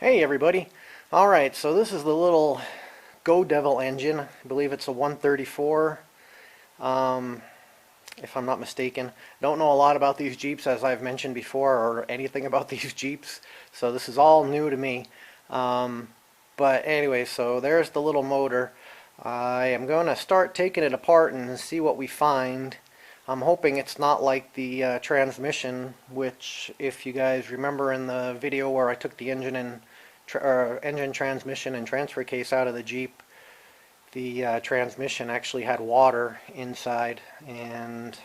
Hey everybody. Alright, so this is the little Go Devil engine. I believe it's a 134, if I'm not mistaken. Don't know a lot about these Jeeps, as I've mentioned before, or anything about these Jeeps, so this is all new to me. But anyway, so there's the little motor. I am going to start taking it apart and see what we find. I'm hoping it's not like the transmission, which, if you guys remember in the video where I took the engine and engine, transmission, and transfer case out of the Jeep, the transmission actually had water inside, and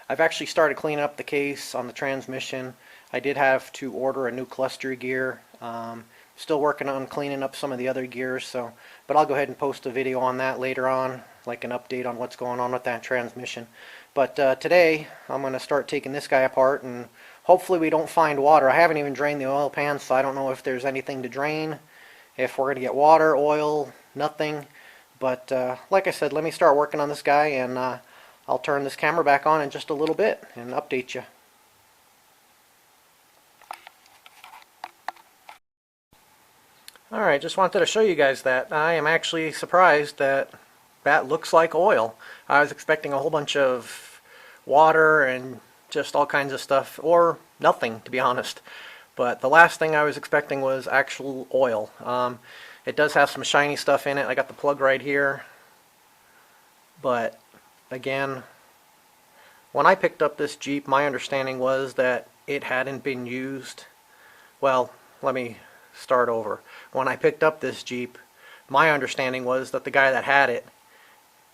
I've actually started cleaning up the case on the transmission. I did have to order a new cluster gear. Still working on cleaning up some of the other gears, but I'll go ahead and post a video on that later on, like an update on what's going on with that transmission. But today I'm going to start taking this guy apart, and hopefully we don't find water. I haven't even drained the oil pan, so I don't know if there's anything to drain, if we're going to get water, oil, nothing. But like I said, let me start working on this guy, and I'll turn this camera back on in just a little bit and update you. Alright, just wanted to show you guys that. I am actually surprised that that looks like oil. I was expecting a whole bunch of water and just all kinds of stuff, or nothing, to be honest. But the last thing I was expecting was actual oil. It does have some shiny stuff in it. I got the plug right here. But again, when I picked up this Jeep, my understanding was that it hadn't been used. Well, let me start over. When I picked up this Jeep, my understanding was that the guy that had it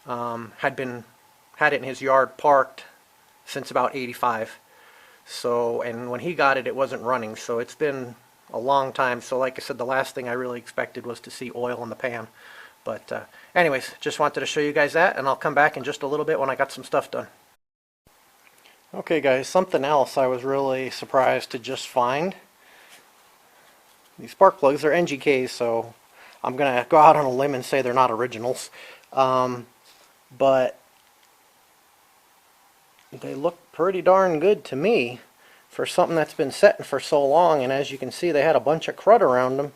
had it in his yard parked since about '85. So, and when he got it, it wasn't running. So it's been a long time. So like I said, the last thing I really expected was to see oil in the pan. But anyways, just wanted to show you guys that, and I'll come back in just a little bit when I got some stuff done. Okay guys, something else I was really surprised to just find. These spark plugs are NGKs, so I'm going to go out on a limb and say they're not originals. But they look pretty darn good to me for something that's been setting for so long, and as you can see, they had a bunch of crud around them.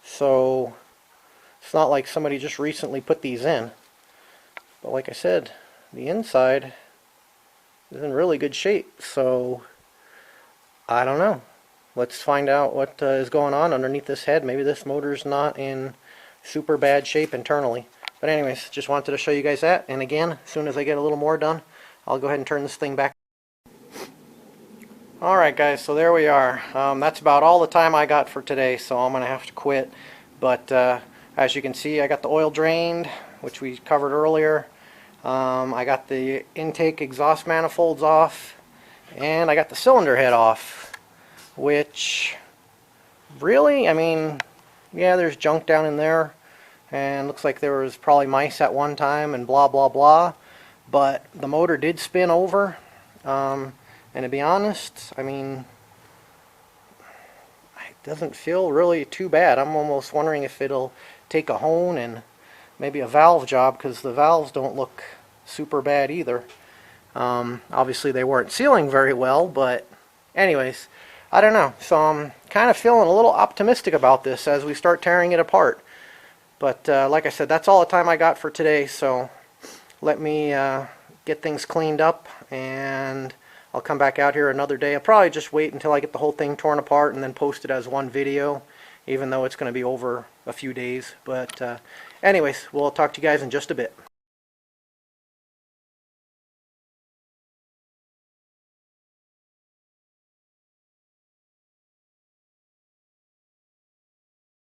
So it's not like somebody just recently put these in. But like I said, the inside is in really good shape, so I don't know. Let's find out what is going on underneath this head. Maybe this motor's not in super bad shape internally. But anyways, just wanted to show you guys that. And again, as soon as I get a little more done, I'll go ahead and turn this thing back. Alright guys, so there we are. That's about all the time I got for today, so I'm going to have to quit. But as you can see, I got the oil drained, which we covered earlier. I got the intake exhaust manifolds off, and I got the cylinder head off. Which, really, I mean, yeah, there's junk down in there, and looks like there was probably mice at one time and blah blah blah, but the motor did spin over, and to be honest, I mean, it doesn't feel really too bad. I'm almost wondering if it'll take a hone and maybe a valve job, because the valves don't look super bad either. Obviously they weren't sealing very well, but anyways, I don't know. So I'm kind of feeling a little optimistic about this as we start tearing it apart. But like I said, that's all the time I got for today. So let me get things cleaned up, and I'll come back out here another day. I'll probably just wait until I get the whole thing torn apart and then post it as one video, even though it's going to be over a few days. But anyways, we'll talk to you guys in just a bit.